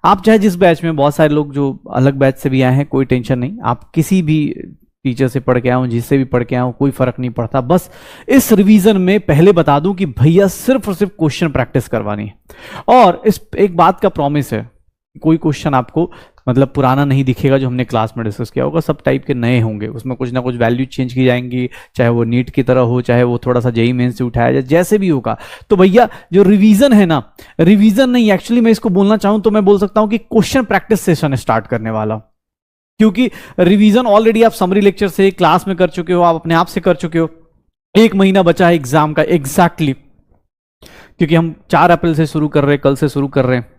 आप चाहे जिस बैच में, बहुत सारे लोग जो अलग बैच से भी आए हैं, कोई टेंशन नहीं, आप किसी भी टीचर से पढ़ के आए हो, जिससे भी पढ़ के आए हो, कोई फर्क नहीं पड़ता। बस इस रिवीजन में पहले बता दूं कि भैया सिर्फ और सिर्फ क्वेश्चन प्रैक्टिस करवानी है। और इस एक बात का प्रॉमिस है, कोई क्वेश्चन आपको मतलब पुराना नहीं दिखेगा जो हमने क्लास में डिस्कस किया होगा, सब टाइप के नए होंगे, उसमें कुछ ना कुछ वैल्यू चेंज की जाएंगी, चाहे वो नीट की तरह हो, चाहे वो थोड़ा सा जेईई मेंस से उठाया जाए, जैसे भी होगा। तो भैया जो रिवीजन है ना, रिवीजन नहीं, एक्चुअली मैं इसको बोलना चाहूं तो मैं बोल सकता हूं कि क्वेश्चन प्रैक्टिस सेशन स्टार्ट करने वाला, क्योंकि रिवीजन ऑलरेडी आप समरी लेक्चर से, क्लास में कर चुके हो, आप अपने आप से कर चुके हो। 1 महीना बचा है एग्जाम का एग्जैक्टली, क्योंकि हम 4 अप्रैल से शुरू कर रहे हैं, कल से शुरू कर रहे हैं।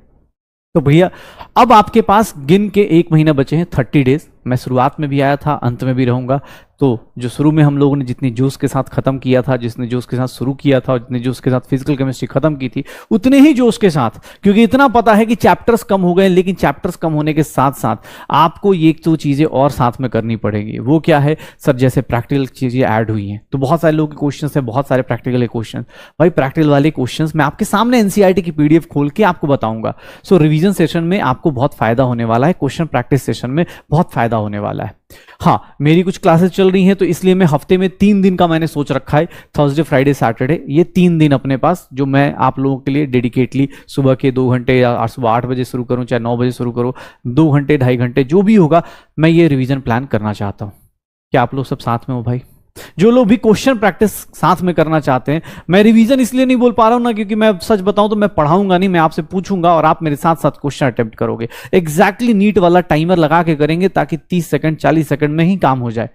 तो भैया अब आपके पास गिन के 1 महीना बचे हैं, 30 डेज। मैं शुरुआत में भी आया था, अंत में भी रहूंगा। तो जो शुरू में हम लोगों ने जितनी जोश के साथ खत्म किया था, जिसने जोश के साथ शुरू किया था और जितने जोश के साथ फिजिकल केमिस्ट्री खत्म की थी, उतने ही जोश के साथ, क्योंकि इतना पता है कि चैप्टर्स कम हो गए, लेकिन चैप्टर्स कम होने के साथ साथ आपको ये 2 चीजें और साथ में करनी पड़ेगी। वो क्या है सर? जैसे प्रैक्टिकल चीजें ऐड हुई हैं, तो बहुत सारे लोगों के क्वेश्चन है, बहुत सारे प्रैक्टिकल क्वेश्चन। भाई प्रैक्टिकल वाले क्वेश्चन मैं आपके सामने एनसीईआरटी की पीडीएफ खोल के आपको बताऊंगा। सो रिवीजन सेशन में आपको बहुत फायदा होने वाला है, क्वेश्चन प्रैक्टिस सेशन में बहुत फायदा होने वाला है। हाँ, मेरी कुछ क्लासेस चल रही हैं, तो इसलिए मैं हफ्ते में 3 दिन का मैंने सोच रखा है, थर्सडे, फ्राइडे, सैटरडे, ये 3 दिन अपने पास, जो मैं आप लोगों के लिए डेडिकेटली सुबह के 2 घंटे, या सुबह 8 बजे शुरू करूं चाहे 9 बजे शुरू करूं, 2 घंटे 2.5 घंटे जो भी होगा, मैं ये रिवीजन प्लान करना चाहता हूं। क्या आप लोग सब साथ में हो भाई? जो लोग भी क्वेश्चन प्रैक्टिस साथ में करना चाहते हैं, मैं रिवीजन इसलिए नहीं बोल पा रहा हूं ना, क्योंकि मैं सच बताऊं तो मैं पढ़ाऊंगा नहीं, मैं आपसे पूछूंगा और आप मेरे साथ साथ क्वेश्चन अटेम्प्ट करोगे। एग्जैक्टली नीट वाला टाइमर लगा के करेंगे, ताकि 30 सेकंड 40 सेकंड में ही काम हो जाए।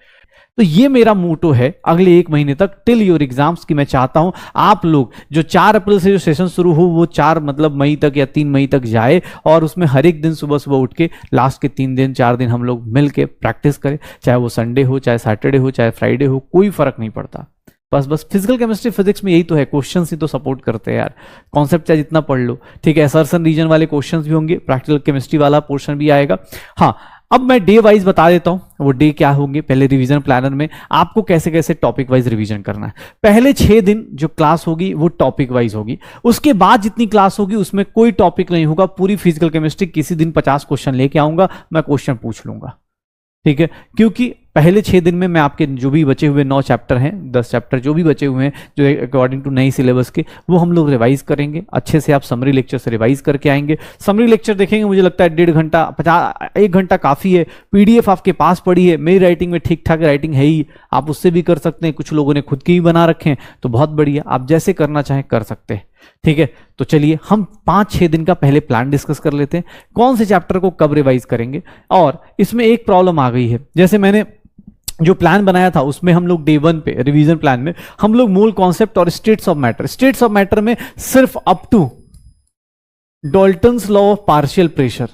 तो ये मेरा मोटो है अगले 1 महीने तक, टिल योर एग्जाम्स, की मैं चाहता हूं आप लोग जो 4 अप्रैल से जो सेशन शुरू हो, वो 4 मतलब मई तक या 3 मई तक जाए, और उसमें हर एक दिन सुबह सुबह उठ के लास्ट के 3 दिन 4 दिन हम लोग मिल के प्रैक्टिस करें, चाहे वो संडे हो, चाहे सैटरडे हो, चाहे फ्राइडे हो, कोई फर्क नहीं पड़ता। बस फिजिकल केमिस्ट्री फिजिक्स में यही तो है, क्वेश्चंस ही तो सपोर्ट करते हैं यार। कॉन्सेप्ट चाहे जितना पढ़ लो, ठीक है, असर्शन रीजन वाले क्वेश्चंस भी होंगे, प्रैक्टिकल केमिस्ट्री वाला पोर्शन भी आएगा। हाँ, अब मैं डे वाइज बता देता हूं वो डे क्या होंगे। पहले रिवीजन प्लानर में आपको कैसे कैसे टॉपिक वाइज रिवीजन करना है। पहले 6 दिन जो क्लास होगी वो टॉपिक वाइज होगी, उसके बाद जितनी क्लास होगी उसमें कोई टॉपिक नहीं होगा, पूरी फिजिकल केमिस्ट्री। किसी दिन 50 क्वेश्चन लेके आऊंगा, मैं क्वेश्चन पूछ लूंगा, ठीक है, क्योंकि पहले 6 दिन में मैं आपके जो भी बचे हुए 9 चैप्टर हैं, 10 चैप्टर जो भी बचे हुए हैं, जो अकॉर्डिंग टू नई सिलेबस के, वो हम लोग रिवाइज करेंगे अच्छे से। आप समरी लेक्चर से रिवाइज करके आएंगे। समरी लेक्चर देखेंगे, मुझे लगता है 1.5 घंटा 1 घंटा काफी है। पीडीएफ आपके पास पड़ी है, मेरी राइटिंग में ठीक ठाक राइटिंग है ही, आप उससे भी कर सकते हैं। कुछ लोगों ने खुद की भी बना रखे हैं, तो बहुत बढ़िया, आप जैसे करना चाहें कर सकते हैं, ठीक है। तो चलिए हम 5-6 दिन का पहले प्लान डिस्कस कर लेते हैं, कौन से चैप्टर को कब रिवाइज करेंगे। और इसमें एक प्रॉब्लम आ गई है, जैसे मैंने जो प्लान बनाया था उसमें हम लोग डे 1 पे रिवीजन प्लान में हम लोग मूल कॉन्सेप्ट और स्टेट्स ऑफ मैटर में सिर्फ up to Dalton's law of partial pressure,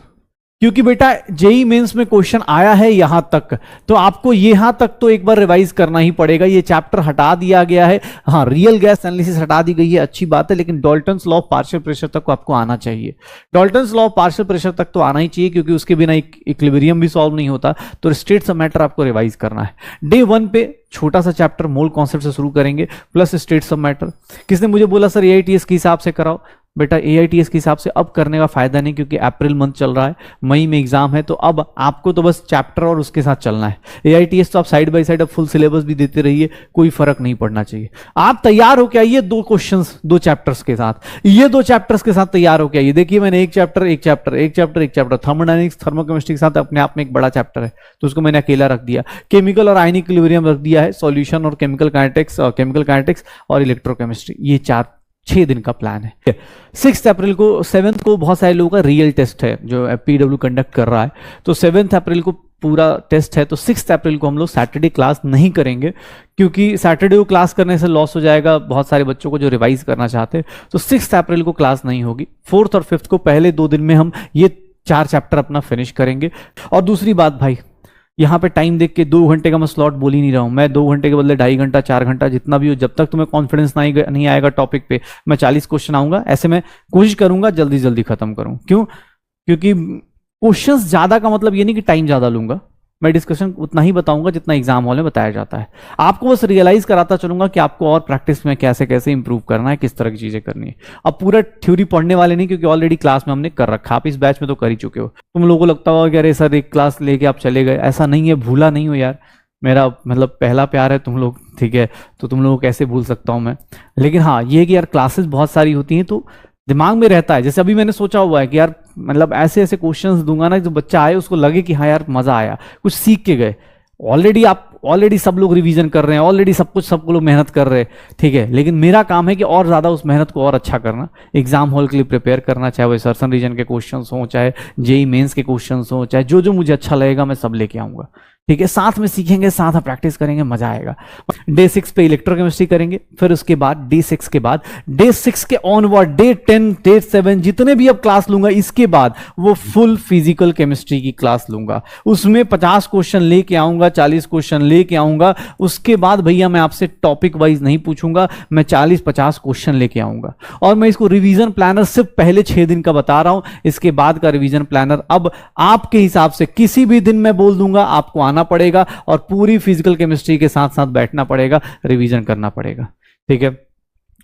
क्योंकि बेटा जेईई मेंस में क्वेश्चन आया है यहां तक, तो आपको यहां तक तो एक बार रिवाइज करना ही पड़ेगा। ये चैप्टर हटा दिया गया है, हाँ रियल गैस एनालिसिस हटा दी गई है, अच्छी बात है, लेकिन Dalton's law of partial pressure तक आपको आना चाहिए। Dalton's law of partial pressure तक तो आना ही चाहिए, क्योंकि उसके बिना इक्विलिब्रियम भी सॉल्व नहीं होता। तो स्टेट्स ऑफ मैटर आपको रिवाइज करना है। डे 1 पे छोटा सा चैप्टर मोल कॉन्सेप्ट से शुरू करेंगे, प्लस स्टेट्स ऑफ मैटर। किसने मुझे बोला सर एआईटीएस के हिसाब से कराओ? बेटा एआईटीएस के हिसाब से अब करने का फायदा नहीं, क्योंकि अप्रैल मंथ चल रहा है, मई में एग्जाम है, तो अब आपको तो बस चैप्टर और उसके साथ चलना है। एआईटीएस तो आप साइड बाय साइड अब फुल सिलेबस भी देते रहिए, कोई फर्क नहीं पड़ना चाहिए। आप तैयार हो क्या ये 2 क्वेश्चंस 2 चैप्टर्स के साथ, ये 2 चैप्टर्स के साथ तैयार हो क्या? ये देखिए मैंने एक चैप्टर थर्मोडायनेमिक्स थर्मोकेमिस्ट्री के साथ अपने आप में एक बड़ा चैप्टर है, तो उसको मैंने अकेला रख दिया। केमिकल और आयनिक इक्विलिब्रियम रख दिया है, सॉल्यूशन और केमिकल काइनेटिक्स और इलेक्ट्रोकेमिस्ट्री। ये 6 दिन का प्लान है। 6 अप्रैल को 7th को बहुत सारे लोगों का रियल टेस्ट है जो पीडब्ल्यू कंडक्ट कर रहा है, तो 7 अप्रैल को पूरा टेस्ट है। तो 6 अप्रैल को हम लोग सैटरडे क्लास नहीं करेंगे, क्योंकि सैटरडे को क्लास करने से लॉस हो जाएगा बहुत सारे बच्चों को जो रिवाइज करना चाहते हैं। तो 6 अप्रैल को क्लास नहीं होगी। 4th और 5th को पहले 2 दिन में हम ये 4 चैप्टर अपना फिनिश करेंगे। और दूसरी बात भाई, यहाँ पे टाइम देख के 2 घंटे का मैं स्लॉट बोल ही नहीं रहा हूँ, मैं 2 घंटे के बदले 2.5 घंटा 4 घंटा जितना भी हो, जब तक तुम्हें कॉन्फिडेंस नहीं आएगा टॉपिक पे, मैं 40 क्वेश्चन आऊंगा, ऐसे मैं कोशिश करूंगा जल्दी खत्म करूं। क्यों? क्योंकि क्वेश्चंस ज्यादा का मतलब ये नहीं कि टाइम ज्यादा लूंगा, मैं डिस्कशन उतना ही बताऊंगा जितना एग्जाम हॉल में बताया जाता है। आपको बस रियलाइज कराता चलूंगा कि आपको और प्रैक्टिस में कैसे कैसे इंप्रूव करना है, किस तरह की चीजें करनी है। अब पूरा थ्योरी पढ़ने वाले नहीं, क्योंकि ऑलरेडी क्लास में हमने कर रखा, आप इस बैच में तो कर ही चुके हो। तुम लोगों को लगता होगा कि अरे सर एक क्लास लेके आप चले गए, ऐसा नहीं है, भूला नहीं हो यार, मेरा मतलब पहला प्यार है तुम लोग, ठीक है, तो तुम लोगों को कैसे भूल सकता हूं मैं। लेकिन हाँ ये है कि यार क्लासेस बहुत सारी होती हैं तो दिमाग में रहता है। जैसे अभी मैंने सोचा हुआ है कि यार मतलब ऐसे ऐसे क्वेश्चंस दूंगा ना जो बच्चा आए उसको लगे कि हाँ यार मजा आया, कुछ सीख के गए। ऑलरेडी सब लोग रिवीजन कर रहे हैं, ऑलरेडी सब लोग मेहनत कर रहे हैं, ठीक है, लेकिन मेरा काम है कि और ज्यादा उस मेहनत को और अच्छा करना, एग्जाम हॉल के लिए प्रिपेयर करना, चाहे वो सर्सन रीजन के क्वेश्चंस हो, चाहे जेई मेंस के क्वेश्चंस हो, चाहे जो जो मुझे अच्छा लगेगा मैं सब लेके आऊंगा, ठीक है। साथ में सीखेंगे, साथ में प्रैक्टिस करेंगे, मजा आएगा। डे 6 पे इलेक्ट्रोकेमिस्ट्री करेंगे, फिर उसके बाद डे 6 के बाद डे 6 के ऑनवर्ड डे 10 डे 7 जितने भी अब क्लास लूंगा, इसके बाद वो फुल फिजिकल केमिस्ट्री की क्लास लूंगा। उसमें 50 क्वेश्चन लेके आऊंगा, 40 क्वेश्चन लेके आऊंगा। उसके बाद भैया मैं आपसे टॉपिक वाइज नहीं पूछूंगा, मैं 40-50 क्वेश्चन लेके आऊंगा। और मैं इसको रिवीजन प्लानर सिर्फ पहले 6 दिन का बता रहा हूं, इसके बाद का रिवीजन प्लानर अब आपके हिसाब से किसी भी दिन मैं बोल दूंगा, आपको आना पड़ेगा और पूरी फिजिकल केमिस्ट्री के साथ साथ बैठना पड़ेगा, रिवीजन करना पड़ेगा, ठीक है।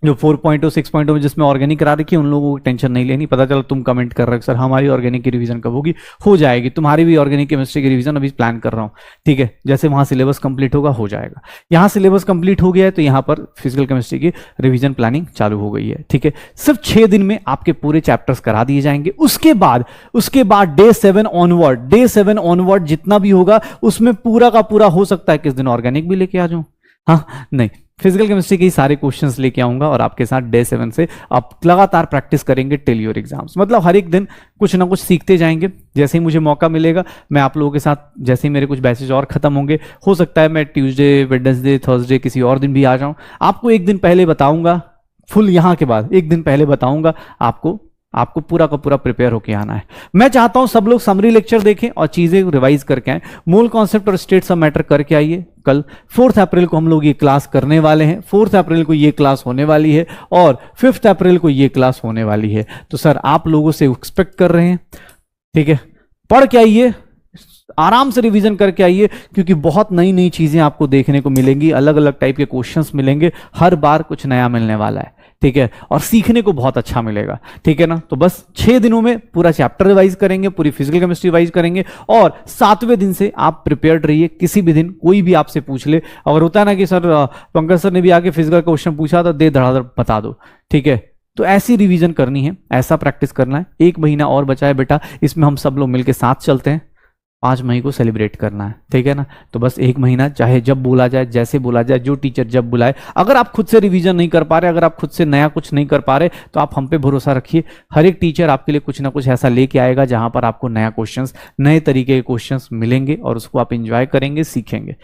जो 4.0 6.0 में जिसमें ऑर्गेनिक करा रखी है उन लोगों को टेंशन नहीं लेनी। पता चला तुम कमेंट कर रहे हो सर हमारी ऑर्गेनिक की रिवीजन कब होगी, हो जाएगी, तुम्हारी भी ऑर्गेनिक केमिस्ट्री की रिवीजन अभी प्लान कर रहा हूं, ठीक है। जैसे वहां सिलेबस कंप्लीट होगा हो जाएगा। यहां सिलेबस कंप्लीट हो गया है तो यहां पर फिजिकल केमिस्ट्री की रिवीजन प्लानिंग चालू हो गई है, ठीक है। सिर्फ 6 दिन में आपके पूरे चैप्टर्स करा दिए जाएंगे। उसके बाद डे 7 ऑनवर्ड जितना भी होगा उसमें पूरा का पूरा हो सकता है किस दिन ऑर्गेनिक भी लेके आ जाऊं, हाँ नहीं, फिजिकल केमिस्ट्री के सारे क्वेश्चंस लेके आऊंगा और आपके साथ डे 7 से आप लगातार प्रैक्टिस करेंगे टिल योर एग्जाम्स। मतलब हर एक दिन कुछ ना कुछ सीखते जाएंगे। जैसे ही मुझे मौका मिलेगा मैं आप लोगों के साथ, जैसे ही मेरे कुछ बैचेज और खत्म होंगे, हो सकता है मैं ट्यूसडे वेडनेसडे थर्सडे किसी और दिन भी आ जाऊं, आपको एक दिन पहले बताऊंगा, फुल यहां के बाद एक दिन पहले बताऊंगा, आपको पूरा का पूरा प्रिपेयर होके आना है। मैं चाहता हूं सब लोग समरी लेक्चर देखें और चीजें रिवाइज करके आए, मूल कॉन्सेप्ट और स्टेट्स ऑफ मैटर करके आइए। कल 4 अप्रैल को हम लोग ये क्लास करने वाले हैं, 4 अप्रैल को ये क्लास होने वाली है और 5 अप्रैल को ये क्लास होने वाली है। तो सर आप लोगों से एक्सपेक्ट कर रहे हैं, ठीक है, पढ़ के आइए, आराम से रिवीजन करके आइए, क्योंकि बहुत नई नई चीजें आपको देखने को मिलेंगी, अलग अलग टाइप के क्वेश्चंस मिलेंगे, हर बार कुछ नया मिलने वाला है, ठीक है, और सीखने को बहुत अच्छा मिलेगा, ठीक है ना। तो बस 6 दिनों में पूरा चैप्टर रिवाइज करेंगे, पूरी फिजिकल केमिस्ट्री रिवाइज करेंगे और 7वें दिन से आप प्रिपेयर्ड रहिए। किसी भी दिन कोई भी आपसे पूछ ले, अगर होता है ना कि सर पंकज सर ने भी आके फिजिकल क्वेश्चन पूछा तो दे धड़ाधड़ बता दो, ठीक है, तो ऐसी रिवीजन करनी है, ऐसा प्रैक्टिस करना है। 1 महीना और बचा है बेटा, इसमें हम सब लोग मिलकर साथ चलते हैं, 5 मई को सेलिब्रेट करना है, ठीक है ना। तो बस 1 महीना, चाहे जब बोला जाए, जैसे बोला जाए, जो टीचर जब बुलाए, अगर आप खुद से रिवीजन नहीं कर पा रहे, अगर आप खुद से नया कुछ नहीं कर पा रहे, तो आप हम पे भरोसा रखिए, हर एक टीचर आपके लिए कुछ ना कुछ ऐसा लेके आएगा जहां पर आपको नया क्वेश्चंस, नए तरीके के क्वेश्चंस मिलेंगे और उसको आप इंजॉय करेंगे, सीखेंगे।